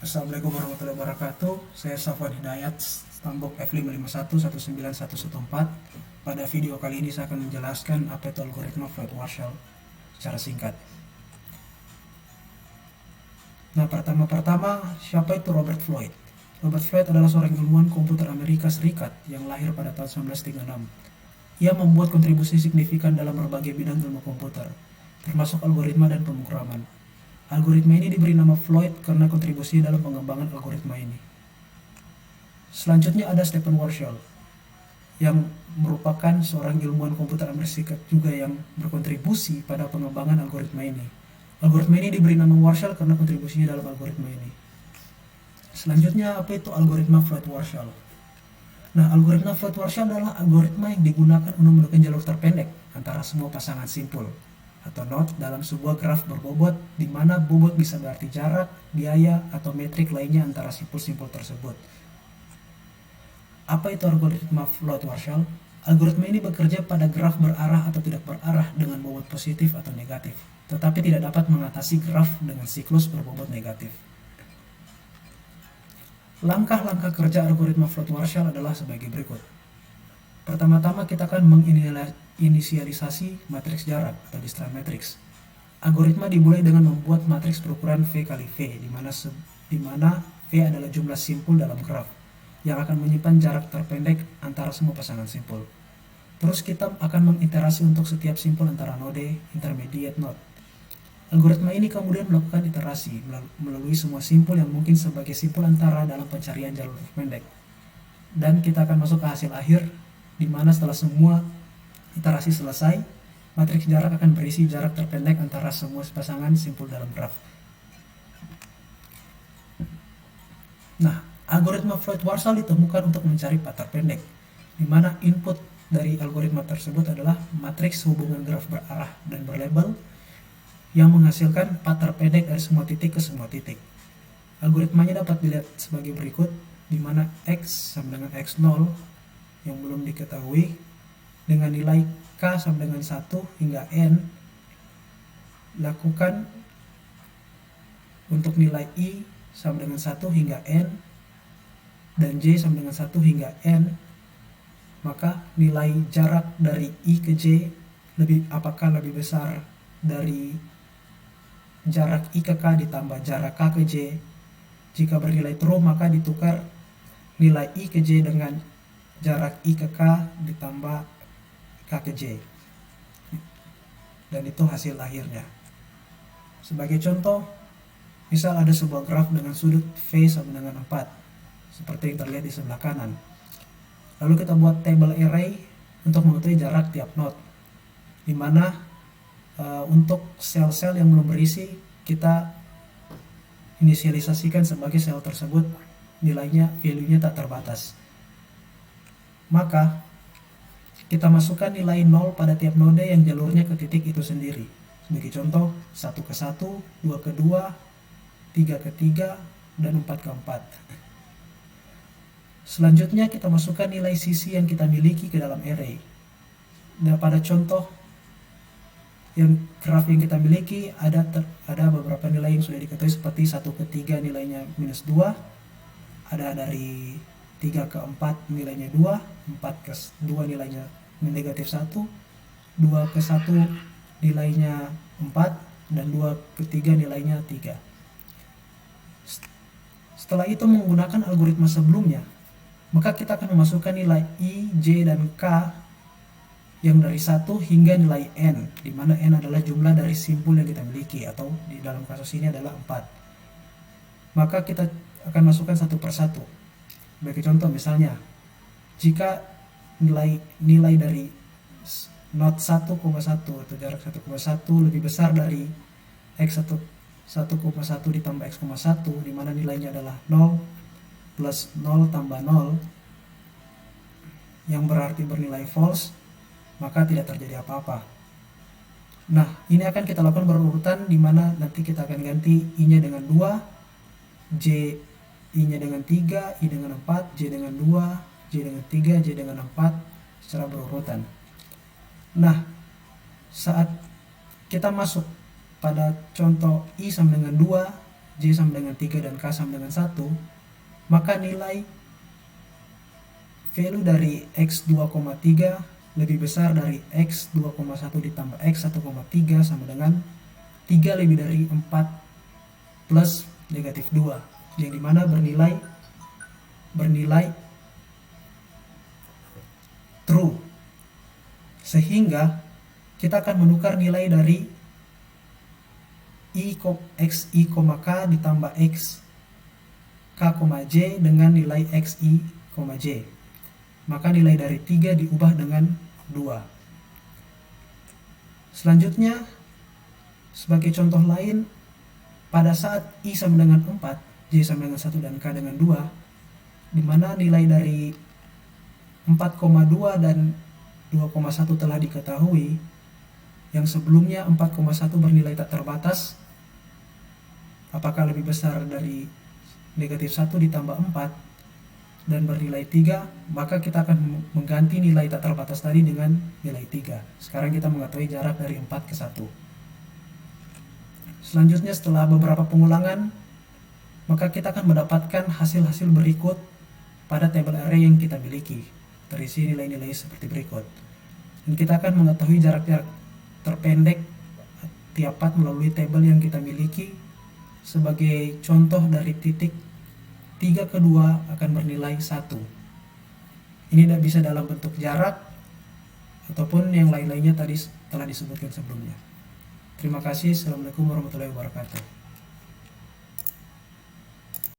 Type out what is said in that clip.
Assalamualaikum warahmatullahi wabarakatuh. Saya Safwan Hidayat, Stambok F551 19114. Pada video kali ini saya akan menjelaskan apa itu algoritma Floyd-Warshall secara singkat. Nah, pertama-tama siapa itu Robert Floyd? Robert Floyd adalah seorang ilmuwan komputer Amerika Serikat yang lahir pada tahun 1936. Ia membuat kontribusi signifikan dalam berbagai bidang ilmu komputer, termasuk algoritma dan pemrograman. Algoritma ini diberi nama Floyd karena kontribusi dalam pengembangan algoritma ini. Selanjutnya ada Stephen Warshall, yang merupakan seorang ilmuwan komputer Amerika Serikat juga yang berkontribusi pada pengembangan algoritma ini. Algoritma ini diberi nama Warshall karena kontribusinya dalam algoritma ini. Selanjutnya, apa itu algoritma Floyd-Warshall? Nah, algoritma Floyd-Warshall adalah algoritma yang digunakan untuk menemukan jalur terpendek antara semua pasangan simpul atau node dalam sebuah graf berbobot, di mana bobot bisa berarti jarak, biaya, atau metrik lainnya antara simpul-simpul tersebut. Apa itu algoritma Floyd-Warshall? Algoritma ini bekerja pada graf berarah atau tidak berarah dengan bobot positif atau negatif, tetapi tidak dapat mengatasi graf dengan siklus berbobot negatif. Langkah-langkah kerja algoritma Floyd-Warshall adalah sebagai berikut. Pertama-tama kita akan menginisialisasi matriks jarak atau distance matrix. Algoritma dimulai dengan membuat matriks berukuran V kali V, di mana V adalah jumlah simpul dalam graf yang akan menyimpan jarak terpendek antara semua pasangan simpul. Terus kita akan mengiterasi untuk setiap simpul antara node, intermediate node. Algoritma ini kemudian melakukan iterasi melalui semua simpul yang mungkin sebagai simpul antara dalam pencarian jalur terpendek. Dan kita akan masuk ke hasil akhir, di mana setelah semua iterasi selesai, matriks jarak akan berisi jarak terpendek antara semua pasangan simpul dalam graf. Nah, algoritma Floyd-Warshall ditemukan untuk mencari path terpendek, di mana input dari algoritma tersebut adalah matriks hubungan graf berarah dan berlabel yang menghasilkan path terpendek dari semua titik ke semua titik. Algoritmanya dapat dilihat sebagai berikut, di mana X sama dengan X0 yang belum diketahui dengan nilai K sama dengan 1 hingga N. Lakukan untuk nilai I sama dengan 1 hingga N dan J sama dengan 1 hingga N, maka nilai jarak dari I ke J apakah lebih besar dari jarak I ke K ditambah jarak K ke J. Jika bernilai true, maka ditukar nilai I ke J dengan jarak I ke K ditambah K ke J, dan itu hasil akhirnya. Sebagai contoh, misal ada sebuah graf dengan sudut V sama dengan 4, seperti yang terlihat di sebelah kanan. Lalu kita buat table array untuk mengetahui jarak tiap node, di mana untuk sel-sel yang belum berisi kita inisialisasikan sebagai sel tersebut nilainya, value-nya tak terbatas. Maka kita masukkan nilai 0 pada tiap node yang jalurnya ke titik itu sendiri. Sebagai contoh, 1 ke 1, 2 ke 2, 3 ke 3, dan 4 ke 4. Selanjutnya kita masukkan nilai sisi yang kita miliki ke dalam array. Dan pada contoh yang graf yang kita miliki ada beberapa nilai yang sudah diketahui, seperti 1 ke 3 nilainya minus 2, ada dari 3 ke 4 nilainya 2, 4 ke 2 nilainya negatif 1, 2 ke 1 nilainya 4, dan 2 ke 3 nilainya 3. Setelah itu menggunakan algoritma sebelumnya, maka kita akan memasukkan nilai I, J, dan K yang dari 1 hingga nilai N, di mana N adalah jumlah dari simpul yang kita miliki, atau di dalam kasus ini adalah 4. Maka kita akan masukkan satu persatu. Sebagai contoh, misalnya jika nilai dari node 1,1 atau jarak 1,1 lebih besar dari X 1,1 ditambah X,1, di mana nilainya adalah 0 plus 0 tambah 0, yang berarti bernilai false, maka tidak terjadi apa-apa. Nah, ini akan kita lakukan berurutan, di mana nanti kita akan ganti I-nya dengan 2, J I-nya dengan 3, I dengan 4, J dengan 2, J dengan 3, J dengan 4, secara berurutan. Nah, saat kita masuk pada contoh I sama dengan 2, J sama dengan 3 dan K sama dengan 1, maka nilai value dari X 2,3 lebih besar dari X 2,1 ditambah X 1,3 sama dengan 3 lebih dari 4 plus negatif 2, yang dimana bernilai true. Sehingga kita akan menukar nilai dari X I, K ditambah X K, J dengan nilai X I, J. Maka nilai dari 3 diubah dengan 2. Selanjutnya, sebagai contoh lain, pada saat I sama dengan 4, J sama dengan 1 dan K dengan 2, dimana nilai dari 4,2 dan 2,1 telah diketahui, yang sebelumnya 4,1 bernilai tak terbatas, apakah lebih besar dari negatif 1 ditambah 4 dan bernilai 3, maka kita akan mengganti nilai tak terbatas tadi dengan nilai 3. Sekarang kita mengetahui jarak dari 4 ke 1. Selanjutnya, setelah beberapa pengulangan, maka kita akan mendapatkan hasil-hasil berikut pada tabel array yang kita miliki, terisi nilai-nilai seperti berikut. Dan kita akan mengetahui jarak-jarak terpendek tiap part melalui tabel yang kita miliki. Sebagai contoh, dari titik 3 ke 2 akan bernilai 1. Ini tidak bisa dalam bentuk jarak ataupun yang lain-lainnya tadi telah disebutkan sebelumnya. Terima kasih. Assalamualaikum warahmatullahi wabarakatuh.